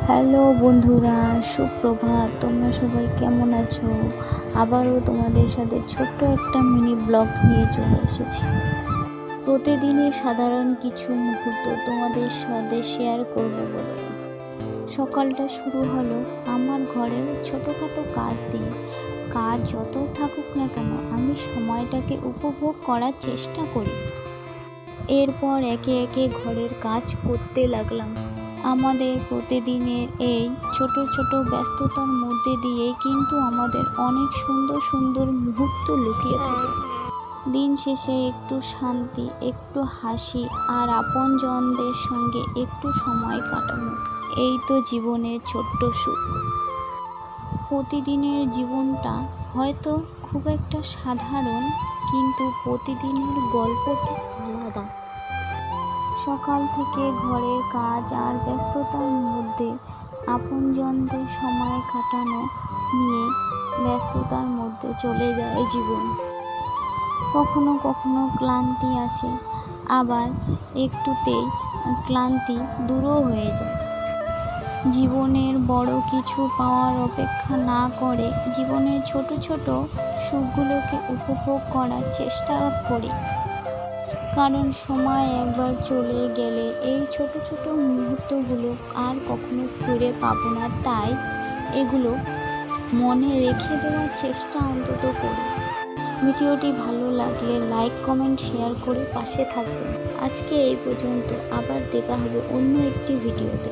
Hello বন্ধুরা, সুপ্রভাত। তোমরা সবাই কেমন আছো? আবারও তোমাদের সাথে ছোট্ট একটা মিনি ব্লগ নিয়ে চলে এসেছি। প্রতিদিনের সাধারণ কিছু মুহূর্ত তোমাদের সাথে শেয়ার করব বলে। সকালটা শুরু হলো আমার ঘরের ছোটোখাটো কাজ দিয়ে। কাজ যতই থাকুক না কেন, আমি সময়টাকে উপভোগ করার চেষ্টা করি। এরপর একে একে ঘরের কাজ করতে লাগলাম। আমাদের প্রতিদিনের এই ছোট ছোট ব্যস্ততার মধ্যে দিয়ে কিন্তু আমাদের অনেক সুন্দর সুন্দর মুহূর্ত লুকিয়ে থাকে। দিন শেষে একটু শান্তি, একটু হাসি আর আপনজনদের সঙ্গে একটু সময় কাটানো, এই তো জীবনের ছোট্ট সুখ। প্রতিদিনের জীবনটা হয়তো খুব একটা সাধারণ, কিন্তু প্রতিদিনের গল্পটা আলাদা। সকাল থেকে ঘরের কাজ আর ব্যস্ততার মধ্যে আপনজনদের সময় কাটানো নিয়ে ব্যস্ততার মধ্যে চলে যায় জীবন। কখনো কখনো ক্লান্তি আসে, আবার একটুতেই ক্লান্তি দূরও হয়ে যায়। জীবনের বড় কিছু পাওয়ার অপেক্ষা না করে জীবনের ছোট ছোট সুখগুলোকে উপভোগ করার চেষ্টা করি। কারণ সময় একবার চলে গেলে এই ছোট ছোট মুহূর্তগুলো আর কখনো ফিরে পাবো না। তাই এগুলো মনে রেখে দেওয়ার চেষ্টা অন্তত করি। ভিডিওটি ভালো লাগলে লাইক, কমেন্ট, শেয়ার করে পাশে থাকবেন। আজকে এই পর্যন্ত, আবার দেখা হবে অন্য একটি ভিডিওতে।